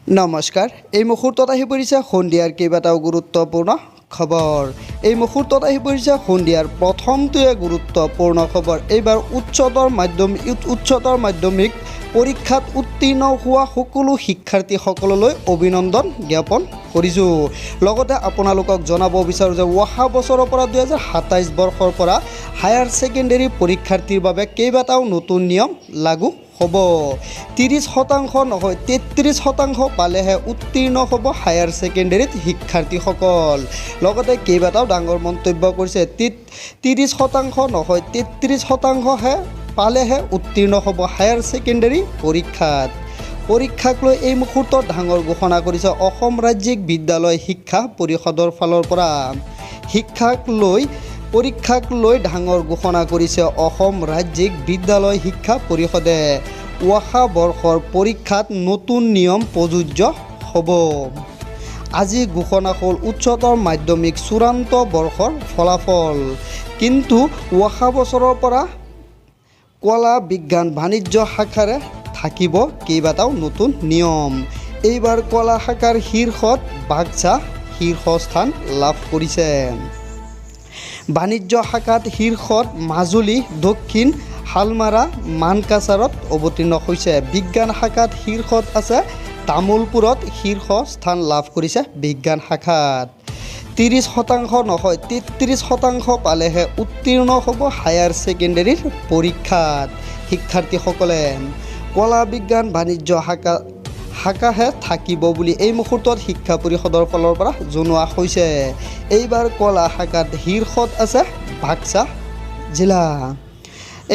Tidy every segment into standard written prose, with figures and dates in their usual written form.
নমস্কাৰ। এই মুহূৰ্তত আহি পৰিছে সন্ধিয়াৰ কেইবাটাও গুৰুত্বপূৰ্ণ খবৰ। এই মুহূৰ্তত আহি পৰিছে সন্ধিয়াৰ প্ৰথমটোৱে গুৰুত্বপূৰ্ণ খবৰ। এইবাৰ উচ্চতৰ মাধ্যমিক পৰীক্ষাত উত্তীৰ্ণ হোৱা সকলো শিক্ষাৰ্থীসকললৈ অভিনন্দন জ্ঞাপন কৰিছোঁ। লগতে আপোনালোকক জনাব বিচাৰোঁ যে অহা বছৰৰ পৰা 2027 বৰ্ষৰ পৰা হায়াৰ ছেকেণ্ডেৰী পৰীক্ষাৰ্থীৰ বাবে কেইবাটাও নতুন নিয়ম লাগু হ'ব। 30% নহয় 33% পালেহে উত্তীৰ্ণ হ'ব হায়াৰ ছেকেণ্ডেৰীত শিক্ষাৰ্থীসকল। লগতে কেইবাটাও ডাঙৰ মন্তব্য কৰিছে। 30% নহয় 33%হে পালেহে উত্তীৰ্ণ হ'ব হায়াৰ ছেকেণ্ডেৰী পৰীক্ষাক লৈ এই মুহূৰ্তত ডাঙৰ ঘোষণা কৰিছে অসম ৰাজ্যিক বিদ্যালয় শিক্ষা পৰিষদৰ ফালৰ পৰা। পৰীক্ষাক লৈ ডাঙৰ ঘোষণা কৰিছে অসম ৰাজ্যিক বিদ্যালয় শিক্ষা পৰিষদে। অহা বৰ্ষৰ পৰীক্ষাত নতুন নিয়ম প্ৰযোজ্য হ'ব। আজি ঘোষণা হ'ল উচ্চতৰ মাধ্যমিক চূড়ান্ত বৰ্ষৰ ফলাফল। কিন্তু অহা বছৰৰ পৰা কলা বিজ্ঞান বাণিজ্য শাখাৰে থাকিব কেইবাটাও নতুন নিয়ম। এইবাৰ কলা শাখাৰ শীৰ্ষত বাক্সা শীৰ্ষস্থান লাভ কৰিছে। বাণিজ্য শাখাত শীৰ্ষত মাজুলী দক্ষিণ শালমাৰা মানকাছাৰত অৱতীৰ্ণ হৈছে। বিজ্ঞান শাখাত শীৰ্ষত আছে তামোলপুৰত শীৰ্ষ স্থান লাভ কৰিছে বিজ্ঞান শাখাত। 30% নহয় 33% পালেহে উত্তীৰ্ণ হ'ব হায়াৰ ছেকেণ্ডেৰীৰ পৰীক্ষাত শিক্ষাৰ্থীসকলে। কলা বিজ্ঞান বাণিজ্য শাখাহে থাকিব বুলি এই মুহূৰ্তত শিক্ষা পৰিষদৰ ফালৰ পৰা জনোৱা হৈছে। এইবাৰ কলা শাখাত শীৰ্ষত আছে বাক্সা জিলা।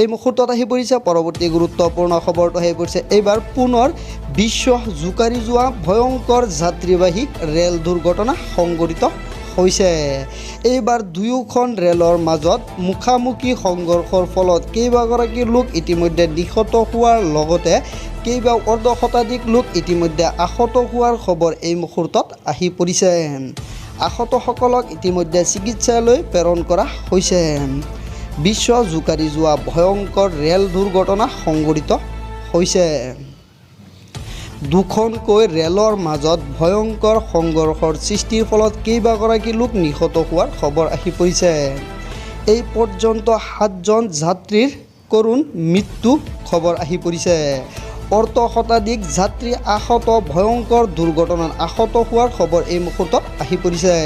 এই মুহূৰ্তত আহি পৰিছে পৰৱৰ্তী গুৰুত্বপূৰ্ণ খবৰটো আহি পৰিছে। এইবাৰ পুনৰ বিশ্ব জোকাৰি যোৱা ভয়ংকৰ যাত্ৰীবাহী ৰেল দুৰ্ঘটনা সংঘটিত হৈছে। এইবাৰ দুয়োখন ৰেলৰ মাজত মুখামুখি সংঘৰ্ষৰ ফলত কেইবাগৰাকী লোক ইতিমধ্যে নিহত হোৱাৰ লগতে কেইবা অৰ্ধশতাধিক লোক ইতিমধ্যে আহত হোৱাৰ খবৰ এই মুহূৰ্তত আহি পৰিছে। আহতসকলক ইতিমধ্যে চিকিৎসালয়লৈ প্ৰেৰণ কৰা হৈছে। বিশ্ব জোকাৰি যোৱা ভয়ংকৰ ৰেল দুৰ্ঘটনা সংঘটিত হৈছে। দুখনকৈ ৰেলৰ মাজত ভয়ংকৰ সংঘৰ্ষৰ সৃষ্টিৰ ফলত কেইবাগৰাকী লোক নিহত হোৱাৰ খবৰ আহি পৰিছে। এই পৰ্যন্ত 7জন যাত্ৰীৰ কৰুণ মৃত্যু খবৰ আহি পৰিছে। অৰ্ধশতাধিক যাত্ৰী আহত ভয়ংকৰ দুৰ্ঘটনাত আহত হোৱাৰ খবৰ এই মুহূৰ্তত আহি পৰিছে।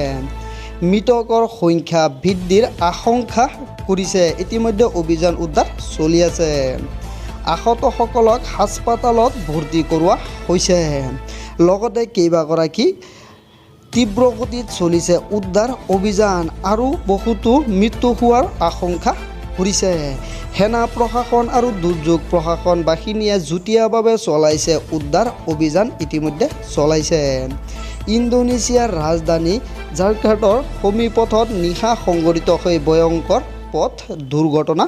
মৃতকৰ সংখ্যা বৃদ্ধিৰ আশংকা কৰিছে। ইতিমধ্যে অভিযান উদ্ধাৰ চলি আছে। আহতসকলক হাস্পতালত ভৰ্তি কৰোৱা হৈছে। লগতে কেইবাগৰাকী তীব্ৰগতিত চলিছে উদ্ধাৰ অভিযান আৰু বহুতো মৃত্যু হোৱাৰ আশংকা কৰিছে। সেনা প্ৰশাসন আৰু দুৰ্যোগ প্ৰশাসন বাহিনীয়ে যুটীয়াভাৱে চলাইছে উদ্ধাৰ অভিযান ইতিমধ্যে চলাইছে। ইণ্ডোনেছিয়াৰ ৰাজধানী জাকাৰ্টাৰ সমীপত নিশা সংঘটিত হৈ ভয়ংকৰ পথ দুৰ্ঘটনা